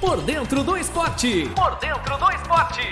Por dentro do esporte. Por dentro do esporte.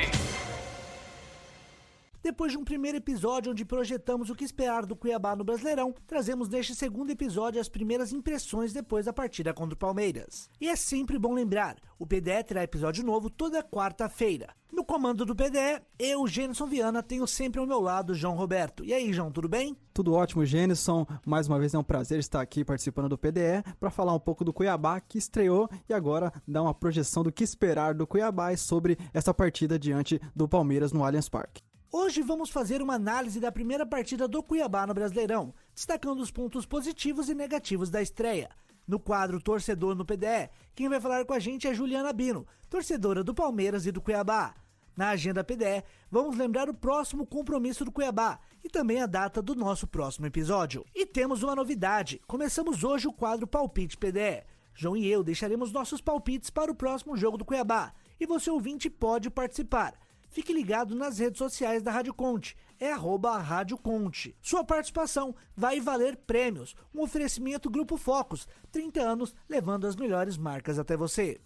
Depois de um primeiro episódio onde projetamos o que esperar do Cuiabá no Brasileirão, trazemos neste segundo episódio as primeiras impressões depois da partida contra o Palmeiras. E é sempre bom lembrar, o PDE terá episódio novo toda quarta-feira. No comando do PDE, eu, Gênison Viana, tenho sempre ao meu lado o João Roberto. E aí, João, tudo bem? Tudo ótimo, Gênison. Mais uma vez é um prazer estar aqui participando do PDE para falar um pouco do Cuiabá, que estreou, e agora dar uma projeção do que esperar do Cuiabá e sobre essa partida diante do Palmeiras no Allianz Parque. Hoje vamos fazer uma análise da primeira partida do Cuiabá no Brasileirão, destacando os pontos positivos e negativos da estreia. No quadro Torcedor no PDE, quem vai falar com a gente é Juliana Bino, torcedora do Palmeiras e do Cuiabá. Na agenda PDE, vamos lembrar o próximo compromisso do Cuiabá e também a data do nosso próximo episódio. E temos uma novidade, começamos hoje o quadro Palpite PDE. João e eu deixaremos nossos palpites para o próximo jogo do Cuiabá, e você ouvinte pode participar. Fique ligado nas redes sociais da Rádio Conte, é @Rádio Conte. Sua participação vai valer prêmios, um oferecimento Grupo Focus, 30 anos levando as melhores marcas até você.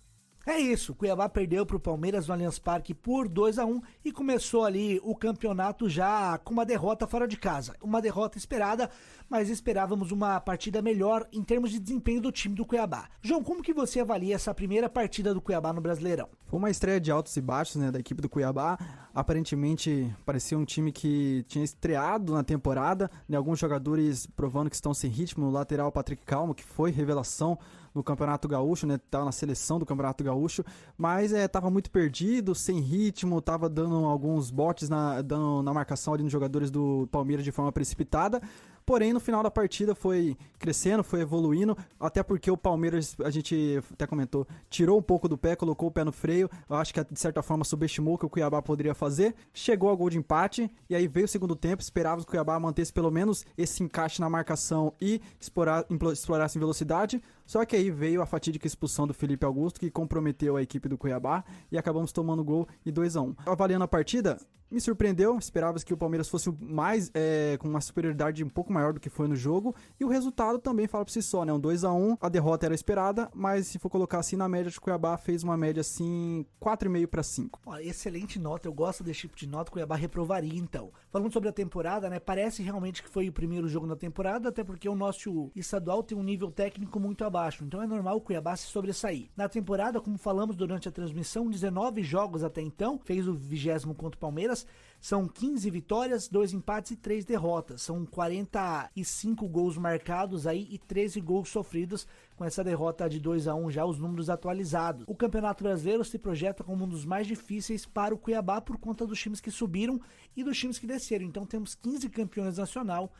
É isso, Cuiabá perdeu para o Palmeiras no Allianz Parque por 2-1 e começou ali o campeonato já com uma derrota fora de casa. Uma derrota esperada, mas esperávamos uma partida melhor em termos de desempenho do time do Cuiabá. João, como que você avalia essa primeira partida do Cuiabá no Brasileirão? Foi uma estreia de altos e baixos, né, da equipe do Cuiabá. Aparentemente parecia um time que tinha estreado na temporada, né, alguns jogadores provando que estão sem ritmo. No lateral Patrick Calmo, que foi revelação no Campeonato Gaúcho, né, tá na seleção do Campeonato Gaúcho, mas tava muito perdido, sem ritmo, tava dando alguns botes dando na marcação ali nos jogadores do Palmeiras de forma precipitada. Porém, no final da partida foi crescendo, foi evoluindo, até porque o Palmeiras, a gente até comentou, tirou um pouco do pé, colocou o pé no freio. Eu acho que de certa forma subestimou o que o Cuiabá poderia fazer. Chegou ao gol de empate, e aí veio o segundo tempo, esperávamos que o Cuiabá mantesse pelo menos esse encaixe na marcação e explorasse em velocidade. Só que aí veio a fatídica expulsão do Felipe Augusto, que comprometeu a equipe do Cuiabá, e acabamos tomando gol e 2-1. Avaliando a partida, me surpreendeu, esperava que o Palmeiras fosse mais com uma superioridade um pouco maior do que foi no jogo, e o resultado também fala por si só, né? Um 2-1, a derrota era esperada, mas se for colocar assim na média, o Cuiabá fez uma média assim 4,5 para 5. Excelente nota, eu gosto desse tipo de nota, o Cuiabá reprovaria então. Falando sobre a temporada, né? Parece realmente que foi o primeiro jogo da temporada, até porque o nosso estadual tem um nível técnico muito abaixo, então é normal o Cuiabá se sobressair. Na temporada, como falamos durante a transmissão, 19 jogos até então, fez o 20º contra o Palmeiras. São 15 vitórias, 2 empates e 3 derrotas. São 45 gols marcados aí e 13 gols sofridos, com essa derrota de 2-1 já os números atualizados. O Campeonato Brasileiro se projeta como um dos mais difíceis para o Cuiabá por conta dos times que subiram e dos times que desceram. Então temos 15 campeões nacional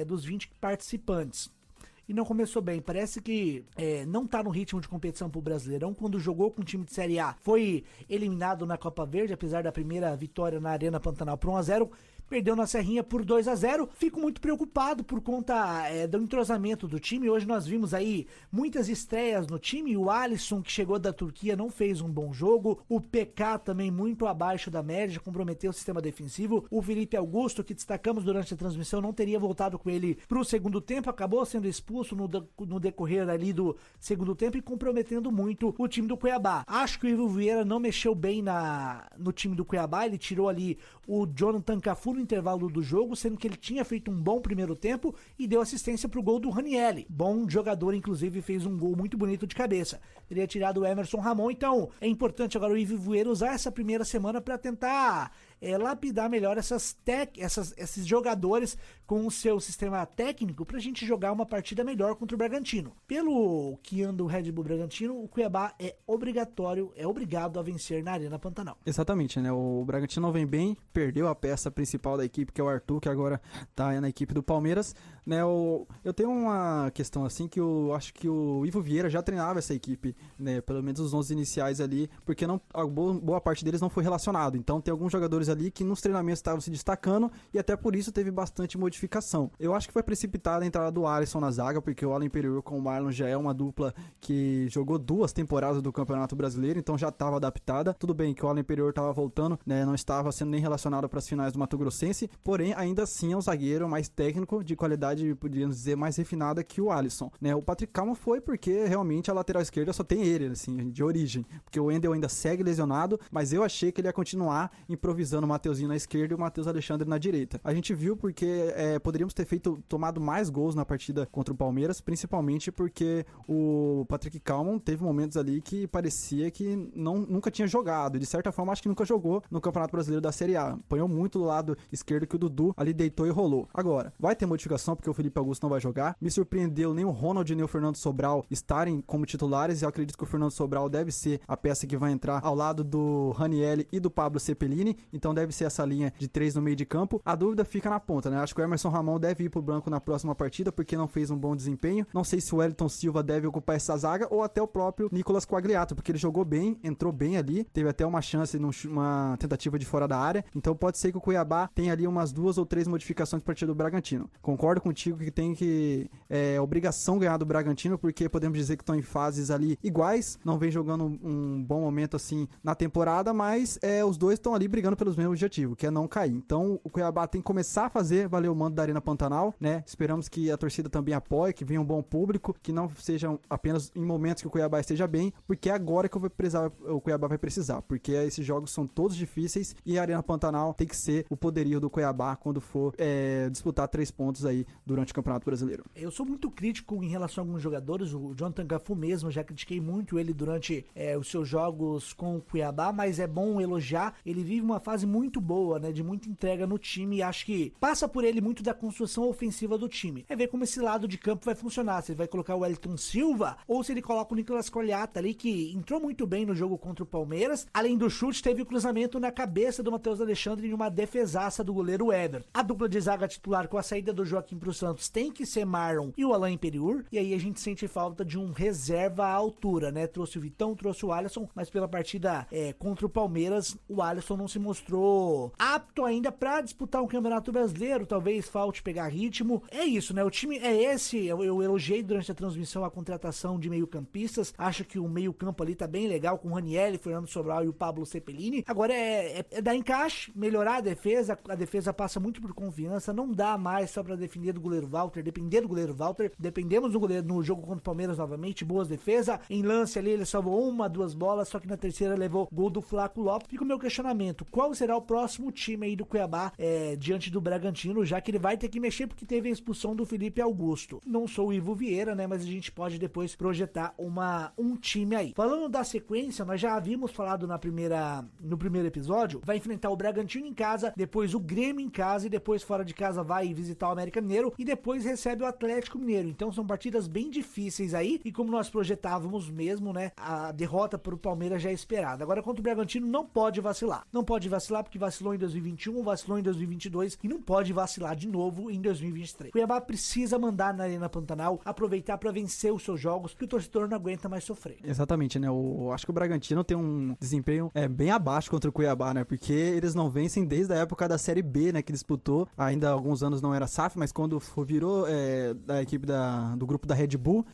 dos 20 participantes. E não começou bem, parece que não tá no ritmo de competição pro Brasileirão. Quando jogou com o time de Série A, foi eliminado na Copa Verde, apesar da primeira vitória na Arena Pantanal por 1-0, perdeu na Serrinha por 2-0. Fico muito preocupado por conta do entrosamento do time. Hoje nós vimos aí muitas estreias no time. O Alisson, que chegou da Turquia, não fez um bom jogo. O PK também muito abaixo da média, comprometeu o sistema defensivo. O Felipe Augusto, que destacamos durante a transmissão, não teria voltado com ele pro segundo tempo, acabou sendo expulso no decorrer ali do segundo tempo e comprometendo muito o time do Cuiabá. Acho que o Ivo Vieira não mexeu bem no time do Cuiabá. Ele tirou ali o Jonathan Cafu no intervalo do jogo, sendo que ele tinha feito um bom primeiro tempo e deu assistência pro gol do Ranieri. Bom jogador, inclusive fez um gol muito bonito de cabeça. Teria tirado o Emerson Ramon, então é importante agora o Ivo Vieira usar essa primeira semana para tentar lapidar melhor esses jogadores com o seu sistema técnico pra gente jogar uma partida melhor contra o Bragantino. Pelo que anda o Red Bull Bragantino, o Cuiabá é obrigado a vencer na Arena Pantanal. Exatamente, né? O Bragantino não vem bem, perdeu a peça principal da equipe, que é o Arthur, que agora tá na equipe do Palmeiras, né? Eu tenho uma questão assim, que eu acho que o Ivo Vieira já treinava essa equipe, né? Pelo menos os 11 iniciais ali, porque a boa parte deles não foi relacionado, então tem alguns jogadores jogadores ali que nos treinamentos estavam se destacando e até por isso teve bastante modificação. Eu acho que foi precipitada a entrada do Alisson na zaga, porque o Ala Imperiur com o Marlon já é uma dupla que jogou 2 temporadas do Campeonato Brasileiro, então já estava adaptada. Tudo bem que o Ala Imperiur estava voltando, né, não estava sendo nem relacionado para as finais do Mato Grossense, porém ainda assim é um zagueiro mais técnico, de qualidade, podíamos dizer, mais refinada que o Alisson, né? O Patrick Calma foi porque realmente a lateral esquerda só tem ele, assim, de origem, porque o Wendel ainda segue lesionado, mas eu achei que ele ia continuar improvisando o Mateuzinho na esquerda e o Matheus Alexandre na direita. A gente viu porque poderíamos ter tomado mais gols na partida contra o Palmeiras, principalmente porque o Patrick Calma teve momentos ali que parecia que nunca tinha jogado, de certa forma acho que nunca jogou no Campeonato Brasileiro da Série A, apanhou muito do lado esquerdo que o Dudu ali deitou e rolou. Agora, vai ter modificação porque o Felipe Augusto não vai jogar, me surpreendeu nem o Ronald nem o Fernando Sobral estarem como titulares, e eu acredito que o Fernando Sobral deve ser a peça que vai entrar ao lado do Ranieri e do Pablo Cepelini, então deve ser essa linha de 3 no meio de campo. A dúvida fica na ponta, né? Acho que o Emerson Ramon deve ir pro branco na próxima partida porque não fez um bom desempenho. Não sei se o Wellington Silva deve ocupar essa zaga ou até o próprio Nicolas Quagliato, porque ele jogou bem, entrou bem ali, teve até uma chance numa tentativa de fora da área, então pode ser que o Cuiabá tenha ali umas 2 ou 3 modificações para partida do Bragantino. Concordo contigo que tem que obrigação ganhar do Bragantino, porque podemos dizer que estão em fases ali iguais, não vem jogando um bom momento assim na temporada, mas os dois estão ali brigando pelos mesmos objetivos, que é não cair. Então o Cuiabá tem que começar a fazer valer o mando da Arena Pantanal, né? Esperamos que a torcida também apoie, que venha um bom público, que não sejam apenas em momentos que o Cuiabá esteja bem, porque é agora que o Cuiabá vai precisar, porque esses jogos são todos difíceis e a Arena Pantanal tem que ser o poderio do Cuiabá quando for disputar 3 pontos aí durante o Campeonato Brasileiro. Eu sou muito crítico em relação a alguns jogadores, o Jonathan Cafu mesmo, já critiquei muito ele durante os seus jogos com o Cuiabá, mas é bom elogiar, ele vive uma fase muito boa, né, de muita entrega no time, e acho que passa por ele muito da construção ofensiva do time. É ver como esse lado de campo vai funcionar, se ele vai colocar o Wellington Silva, ou se ele coloca o Nicolas Quagliato ali, que entrou muito bem no jogo contra o Palmeiras, além do chute, teve o cruzamento na cabeça do Matheus Alexandre em uma defesaça do goleiro Everton. A dupla de zaga titular com a saída do Joaquim pro Santos tem que ser Marlon e o Alain Imperiur, e aí a gente sente falta de um reserva à altura, né? Trouxe o Vitão, trouxe o Alisson, mas pela partida contra o Palmeiras, o Alisson não se mostrou apto ainda pra disputar um Campeonato Brasileiro, talvez falte pegar ritmo. É isso, né? O time é esse, eu elogiei durante a transmissão a contratação de meio-campistas, acho que o meio-campo ali tá bem legal com o Ranieri, Fernando Sobral e o Pablo Cepelini. Agora é dar encaixe, melhorar a defesa passa muito por confiança, não dá mais só pra depender do goleiro Walter, dependemos do goleiro no jogo contra o Palmeiras novamente, boas defesas, em lance ali ele salvou 1, 2 bolas, só que na terceira levou gol do Flaco Lopes. Fica o meu questionamento, qual será o próximo time aí do Cuiabá diante do Bragantino, já que ele vai ter que mexer porque teve a expulsão do Felipe Augusto. Não sou o Ivo Vieira, né, mas a gente pode depois projetar um time aí. Falando da sequência, nós já havíamos falado no primeiro episódio, vai enfrentar o Bragantino em casa, depois o Grêmio em casa e depois fora de casa vai visitar o América Mineiro e depois recebe o Atlético Mineiro. Então são partidas bem difíceis aí e como nós projetávamos mesmo, né, a derrota pro Palmeiras já é esperada. Agora contra o Bragantino não pode vacilar. Não pode vacilar porque vacilou em 2021, vacilou em 2022 e não pode vacilar de novo em 2023. Cuiabá precisa mandar na Arena Pantanal, aproveitar para vencer os seus jogos, que o torcedor não aguenta mais sofrer. Exatamente, né? Eu acho que o Bragantino tem um desempenho bem abaixo contra o Cuiabá, né? Porque eles não vencem desde a época da Série B, né? Que disputou. Ainda há alguns anos não era SAF, mas quando virou da equipe do grupo da Red Bull,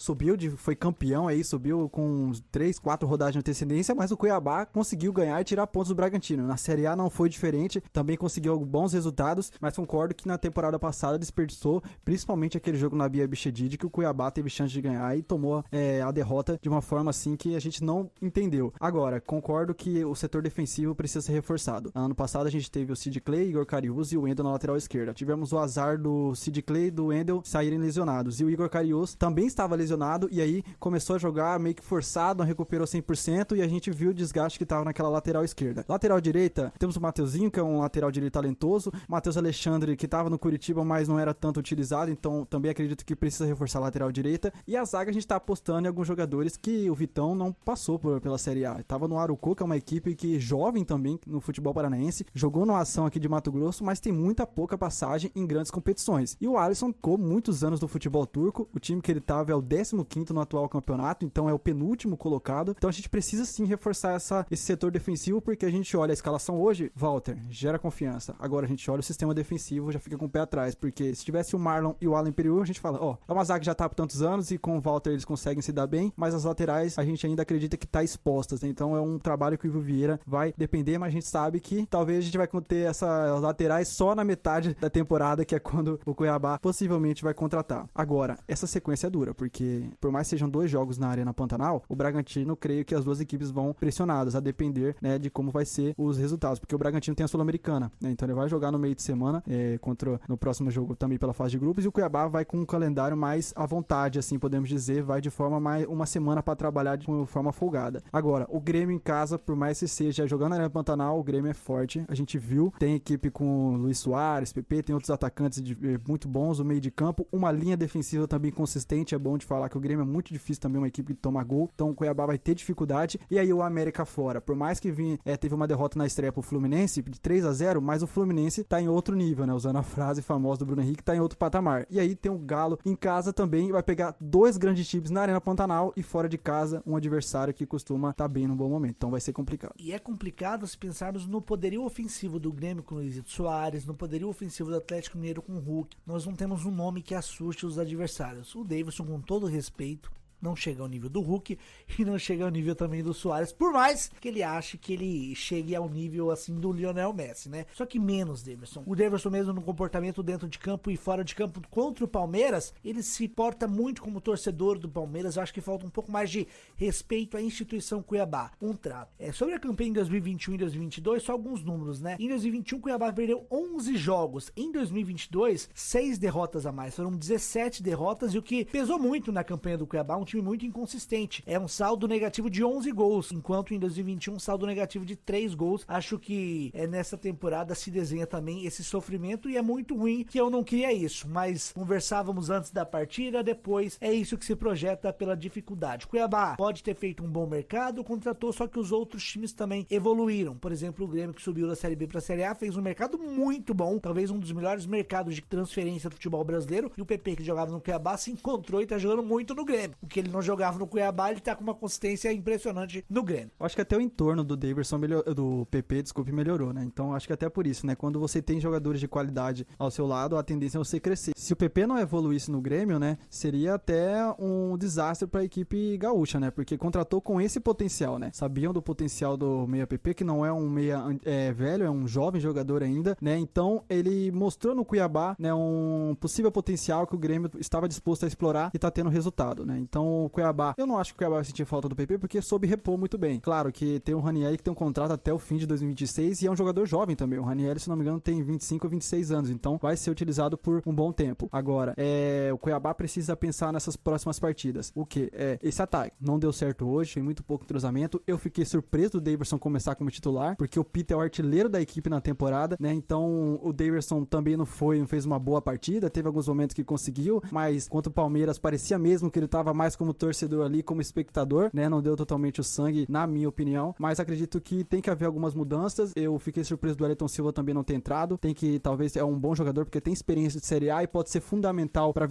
foi campeão aí, subiu com 3, 4 rodadas de antecedência, mas o Cuiabá conseguiu ganhar e tirar pontos do Bragantino. Na Série A não foi diferente, também conseguiu bons resultados, mas concordo que na temporada passada desperdiçou, principalmente aquele jogo na Bia Bichedid, que o Cuiabá teve chance de ganhar e tomou a derrota de uma forma assim que a gente não entendeu. Agora, concordo que o setor defensivo precisa ser reforçado. Ano passado a gente teve o Sid Clay, Igor Cariús e o Wendel na lateral esquerda. Tivemos o azar do Sid Clay e do Wendel saírem lesionados, e o Igor Cariús também estava lesionado, e aí começou a jogar meio que forçado, não recuperou 100%, e a gente viu o desgaste que estava naquela lateral esquerda. Lateral direita, temos o Mateuzinho, que é um lateral direito talentoso, Matheus Alexandre, que estava no Curitiba, mas não era tanto utilizado, então também acredito que precisa reforçar a lateral direita, e a zaga a gente tá apostando em alguns jogadores que o Vitão não passou pela Série A. Tava no Arucô, que é uma equipe que jovem também no futebol paranaense, jogou numa ação aqui de Mato Grosso, mas tem muita pouca passagem em grandes competições. E o Alisson ficou muitos anos no futebol turco, o time que ele tava é o 15º no atual campeonato, então é o penúltimo colocado, então a gente precisa sim reforçar esse setor defensivo, porque a gente olha a escalação hoje, hoje, Walter, gera confiança. Agora a gente olha o sistema defensivo, já fica com o pé atrás, porque se tivesse o Marlon e o Alan Periú, a gente fala, é uma zaga que já tá por tantos anos e com o Walter eles conseguem se dar bem, mas as laterais a gente ainda acredita que tá expostas, né? Então é um trabalho que o Ivo Vieira vai depender, mas a gente sabe que talvez a gente vai ter essas laterais só na metade da temporada, que é quando o Cuiabá possivelmente vai contratar. Agora, essa sequência é dura, porque por mais que sejam 2 jogos na Arena Pantanal, o Bragantino, creio que as duas equipes vão pressionadas, a depender, né, de como vai ser os resultados, porque o Bragantino tem a Sul-Americana, né? Então ele vai jogar no meio de semana, no próximo jogo também pela fase de grupos, e o Cuiabá vai com um calendário mais à vontade, assim podemos dizer, vai de forma mais uma semana para trabalhar de forma folgada. Agora, o Grêmio em casa, por mais que seja jogando na Arena Pantanal, o Grêmio é forte, a gente viu, tem equipe com Luiz Soares, PP, tem outros atacantes muito bons, o meio de campo, uma linha defensiva também consistente, é bom de falar que o Grêmio é muito difícil também, uma equipe que toma gol, então o Cuiabá vai ter dificuldade, e aí o América fora, por mais que teve uma derrota na estreia pro Fluminense, de 3-0, mas o Fluminense tá em outro nível, né, usando a frase famosa do Bruno Henrique, tá em outro patamar, e aí tem o Galo em casa também, vai pegar 2 grandes times na Arena Pantanal, e fora de casa, um adversário que costuma estar bem num bom momento, então vai ser complicado. E é complicado se pensarmos no poderio ofensivo do Grêmio com o Luizito Soares, no poderio ofensivo do Atlético Mineiro com o Hulk. Nós não temos um nome que assuste os adversários. O Davidson, com todo respeito, não chega ao nível do Hulk e não chega ao nível também do Soares, por mais que ele ache que ele chegue ao nível assim do Lionel Messi, né? Só que menos Davidson. O Davidson mesmo no comportamento dentro de campo e fora de campo contra o Palmeiras, ele se porta muito como torcedor do Palmeiras. Eu acho que falta um pouco mais de respeito à instituição Cuiabá. Um trato. Sobre a campanha em 2021 e 2022, só alguns números, né? Em 2021, Cuiabá perdeu 11 jogos. Em 2022, 6 derrotas a mais. Foram 17 derrotas, e o que pesou muito na campanha do Cuiabá, um time muito inconsistente. É um saldo negativo de 11 gols, enquanto em 2021 um saldo negativo de 3 gols. Acho que nessa temporada se desenha também esse sofrimento, e é muito ruim, que eu não queria isso, mas conversávamos antes da partida, depois é isso que se projeta pela dificuldade. Cuiabá pode ter feito um bom mercado, contratou, só que os outros times também evoluíram. Por exemplo, o Grêmio, que subiu da Série B para a Série A, fez um mercado muito bom, talvez um dos melhores mercados de transferência do futebol brasileiro, e o PP, que jogava no Cuiabá, se encontrou e tá jogando muito no Grêmio. O que ele não jogava no Cuiabá, ele tá com uma consistência impressionante no Grêmio. Acho que até o entorno do Davidson do PP, melhorou, né? Então acho que até por isso, né? Quando você tem jogadores de qualidade ao seu lado, a tendência é você crescer. Se o PP não evoluísse no Grêmio, né? Seria até um desastre pra equipe gaúcha, né? Porque contratou com esse potencial, né? Sabiam do potencial do meia PP, que não é um meia velho, é um jovem jogador ainda, né? Então ele mostrou no Cuiabá, né? Um possível potencial que o Grêmio estava disposto a explorar e tá tendo resultado, né? Então o Cuiabá, eu não acho que o Cuiabá vai sentir falta do PP, porque soube repor muito bem. Claro que tem o Ranieri, que tem um contrato até o fim de 2026, e é um jogador jovem também. O Ranieri, se não me engano, tem 25 ou 26 anos, então vai ser utilizado por um bom tempo. Agora, o Cuiabá precisa pensar nessas próximas partidas. O que? Esse ataque não deu certo hoje, tem muito pouco entrosamento. Eu fiquei surpreso do Davidson começar como titular, porque o Peter é o artilheiro da equipe na temporada, né? Então o Davidson também não fez uma boa partida, teve alguns momentos que conseguiu, mas contra o Palmeiras parecia mesmo que ele estava mais como torcedor ali, como espectador, né? Não deu totalmente o sangue, na minha opinião, mas acredito que tem que haver algumas mudanças. Eu fiquei surpreso do Ayrton Silva também não ter entrado, talvez é um bom jogador, porque tem experiência de Série A e pode ser fundamental para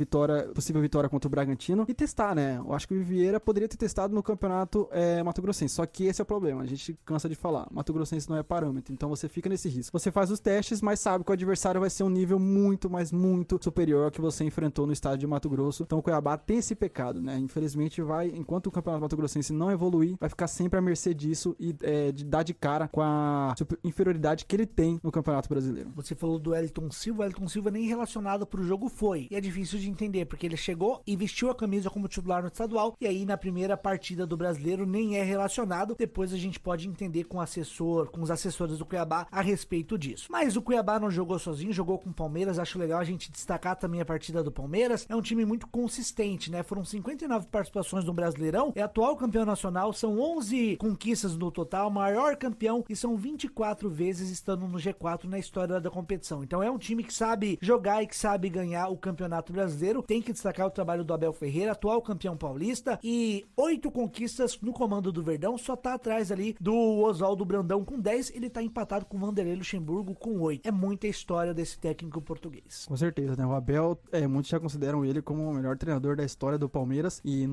possível vitória contra o Bragantino, e testar, né? Eu acho que o Vieira poderia ter testado no campeonato Mato Grossense, só que esse é o problema, a gente cansa de falar, Mato Grossense não é parâmetro, então você fica nesse risco. Você faz os testes, mas sabe que o adversário vai ser um nível muito, mas muito superior ao que você enfrentou no estádio de Mato Grosso, então o Cuiabá tem esse pecado, né? Infelizmente enquanto o campeonato Mato Grossense não evoluir, vai ficar sempre à mercê disso e de dar de cara com a inferioridade que ele tem no Campeonato Brasileiro. Você falou do Wellington Silva, o Wellington Silva nem relacionado pro jogo foi, e é difícil de entender, porque ele chegou e vestiu a camisa como titular no estadual, e aí na primeira partida do Brasileiro nem é relacionado. Depois a gente pode entender com os assessores do Cuiabá a respeito disso. Mas o Cuiabá não jogou sozinho, jogou com o Palmeiras. Acho legal a gente destacar também a partida do Palmeiras. É um time muito consistente, né? Foram 59 participações no Brasileirão, é atual campeão nacional, são 11 conquistas no total, maior campeão, e são 24 vezes estando no G4 na história da competição. Então é um time que sabe jogar e que sabe ganhar o Campeonato Brasileiro. Tem que destacar o trabalho do Abel Ferreira, atual campeão paulista, e 8 conquistas no comando do Verdão, só tá atrás ali do Oswaldo Brandão com 10, ele tá empatado com o Vanderlei Luxemburgo com 8. É muita história desse técnico português. Com certeza, né? O Abel, muitos já consideram ele como o melhor treinador da história do Palmeiras, E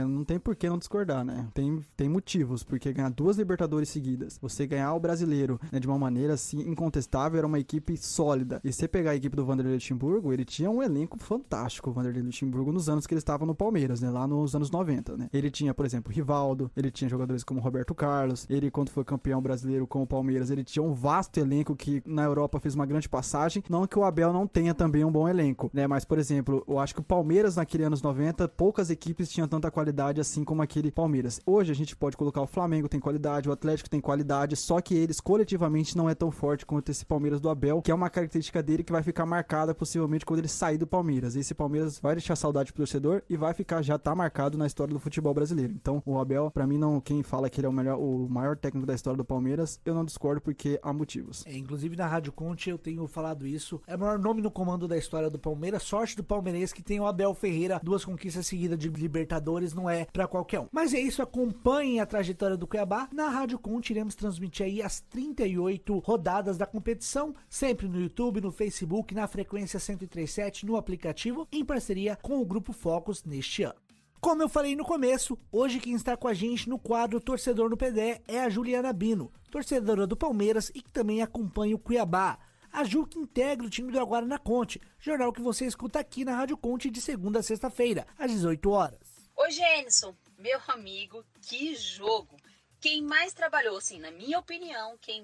não tem por que não discordar, né? Tem motivos, porque ganhar 2 Libertadores seguidas, você ganhar o Brasileiro, né, de uma maneira assim incontestável, era uma equipe sólida. E você pegar a equipe do Vanderlei Luxemburgo, ele tinha um elenco fantástico, o Vanderlei Luxemburgo, nos anos que ele estava no Palmeiras, né? Lá nos anos 90, né? Ele tinha, por exemplo, Rivaldo, ele tinha jogadores como Roberto Carlos, ele, quando foi campeão brasileiro com o Palmeiras, ele tinha um vasto elenco que na Europa fez uma grande passagem. Não que o Abel não tenha também um bom elenco, né? Mas, por exemplo, eu acho que o Palmeiras naquele anos 90, poucas equipes tinham tanta qualidade assim como aquele Palmeiras. Hoje a gente pode colocar o Flamengo tem qualidade, o Atlético tem qualidade, só que eles coletivamente não é tão forte quanto esse Palmeiras do Abel, que é uma característica dele que vai ficar marcada possivelmente quando ele sair do Palmeiras. Esse Palmeiras vai deixar saudade pro torcedor e vai ficar, já tá marcado na história do futebol brasileiro. Então, o Abel, pra mim, não, quem fala que ele é o maior técnico da história do Palmeiras, eu não discordo porque há motivos. Inclusive na Rádio Conte eu tenho falado isso. É o maior nome no comando da história do Palmeiras. Sorte do palmeirense que tem o Abel Ferreira, 2 conquistas seguidas de Libertadores, não é pra qualquer um. Mas é isso, acompanhem a trajetória do Cuiabá. Na Rádio Conte iremos transmitir aí as 38 rodadas da competição, sempre no YouTube, no Facebook, na frequência 103.7, no aplicativo, em parceria com o Grupo Focus neste ano. Como eu falei no começo, hoje quem está com a gente no quadro Torcedor no PDE é a Juliana Bino, torcedora do Palmeiras e que também acompanha o Cuiabá. A Ju que integra o time do Agora na Conte, jornal que você escuta aqui na Rádio Conte de segunda a sexta-feira, às 18 horas. Ô Gênison, meu amigo, que jogo! Quem mais trabalhou, assim, na minha opinião, quem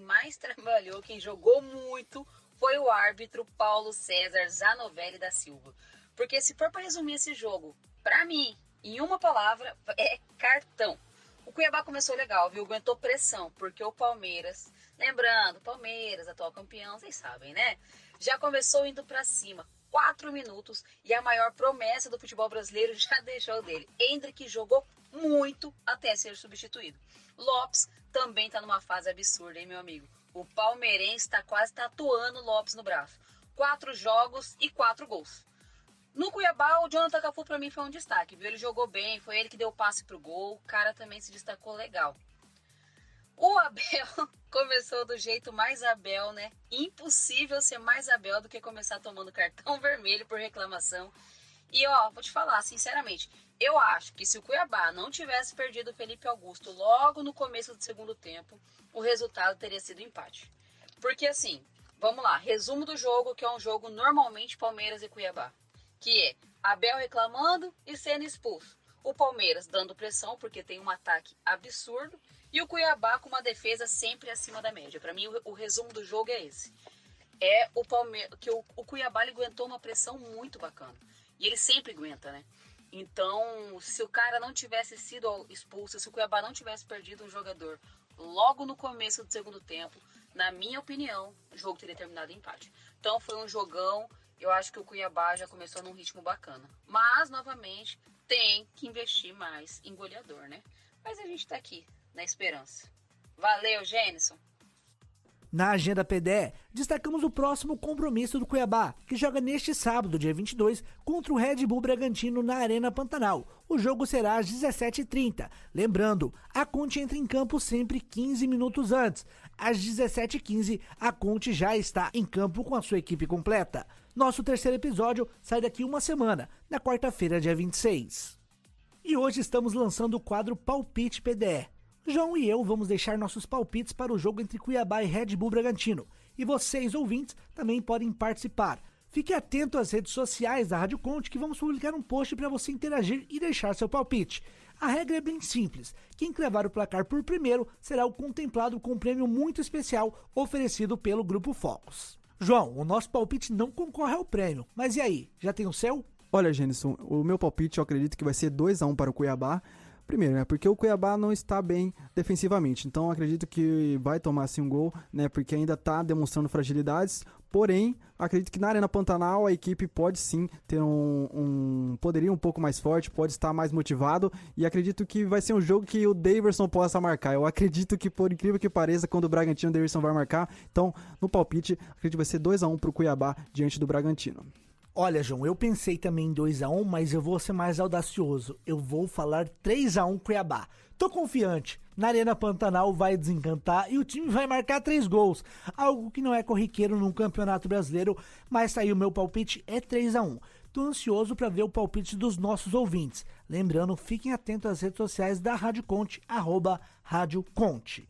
jogou muito foi o árbitro Paulo César Zanovelli da Silva. Porque se for para resumir esse jogo, pra mim, em uma palavra, é cartão. O Cuiabá começou legal, viu? Aguentou pressão, porque o Palmeiras, lembrando, Palmeiras, atual campeão, vocês sabem, né? Já começou indo pra cima, 4 minutos, e a maior promessa do futebol brasileiro já deixou dele. Endrick jogou muito até ser substituído. Lopes também tá numa fase absurda, hein, meu amigo? O palmeirense tá quase tatuando o Lopes no braço. 4 jogos e 4 gols. No Cuiabá, o Jonathan Cafu pra mim foi um destaque, viu? Ele jogou bem, foi ele que deu o passe pro gol, o cara também se destacou legal. O Abel começou do jeito mais Abel, né? Impossível ser mais Abel do que começar tomando cartão vermelho por reclamação. E ó, vou te falar, sinceramente, eu acho que se o Cuiabá não tivesse perdido o Felipe Augusto logo no começo do segundo tempo, o resultado teria sido empate. Porque assim, vamos lá, resumo do jogo, que é um jogo normalmente Palmeiras e Cuiabá. Que é Abel reclamando e sendo expulso. O Palmeiras dando pressão porque tem um ataque absurdo e o Cuiabá com uma defesa sempre acima da média. Para mim o resumo do jogo é esse. É o Palmeiras que o Cuiabá ele aguentou uma pressão muito bacana. E ele sempre aguenta, né? Então, se o cara não tivesse sido expulso, se o Cuiabá não tivesse perdido um jogador logo no começo do segundo tempo, na minha opinião, o jogo teria terminado em empate. Então foi um jogão. Eu acho que o Cuiabá já começou num ritmo bacana. Mas, novamente, tem que investir mais em goleador, né? Mas a gente tá aqui, na esperança. Valeu, Gênison! Na agenda PDE, destacamos o próximo compromisso do Cuiabá, que joga neste sábado, dia 22, contra o Red Bull Bragantino na Arena Pantanal. O jogo será às 17h30. Lembrando, a Conte entra em campo sempre 15 minutos antes. Às 17h15, a Conte já está em campo com a sua equipe completa. Nosso terceiro episódio sai daqui uma semana, na quarta-feira, dia 26. E hoje estamos lançando o quadro Palpite PDE. João e eu vamos deixar nossos palpites para o jogo entre Cuiabá e Red Bull Bragantino. E vocês, ouvintes, também podem participar. Fique atento às redes sociais da Rádio Conte que vamos publicar um post para você interagir e deixar seu palpite. A regra é bem simples. Quem cravar o placar por primeiro será o contemplado com um prêmio muito especial oferecido pelo Grupo Focus. João, o nosso palpite não concorre ao prêmio, mas e aí, já tem o seu? Olha, Gênison, o meu palpite eu acredito que vai ser 2-1 para o Cuiabá. Primeiro, né, porque o Cuiabá não está bem defensivamente, então acredito que vai tomar assim um gol, né, porque ainda está demonstrando fragilidades, porém, acredito que na Arena Pantanal a equipe pode sim ter um poderio um pouco mais forte, pode estar mais motivado, e acredito que vai ser um jogo que o Daverson possa marcar. Eu acredito que, por incrível que pareça, quando o Bragantino, o Daverson vai marcar, então, no palpite, acredito que vai ser 2-1 para o Cuiabá diante do Bragantino. Olha, João, eu pensei também em 2-1, mas eu vou ser mais audacioso. Eu vou falar 3-1 Cuiabá. Tô confiante. Na Arena Pantanal vai desencantar e o time vai marcar 3 gols. Algo que não é corriqueiro num campeonato brasileiro, mas tá aí o meu palpite é 3-1. Tô ansioso para ver o palpite dos nossos ouvintes. Lembrando, fiquem atentos às redes sociais da Rádio Conte, @Rádio Conte.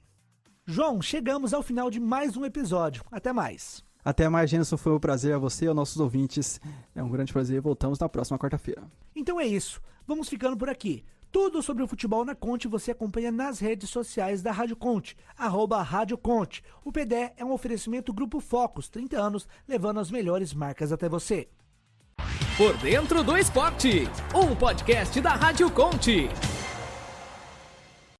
João, chegamos ao final de mais um episódio. Até mais. Até mais, Genilson. Foi um prazer a você e aos nossos ouvintes. É um grande prazer. Voltamos na próxima quarta-feira. Então é isso. Vamos ficando por aqui. Tudo sobre o futebol na Conte você acompanha nas redes sociais da Rádio Conte, @Rádio Conte. O PDE é um oferecimento Grupo Focus, 30 anos, levando as melhores marcas até você. Por Dentro do Esporte, um podcast da Rádio Conte.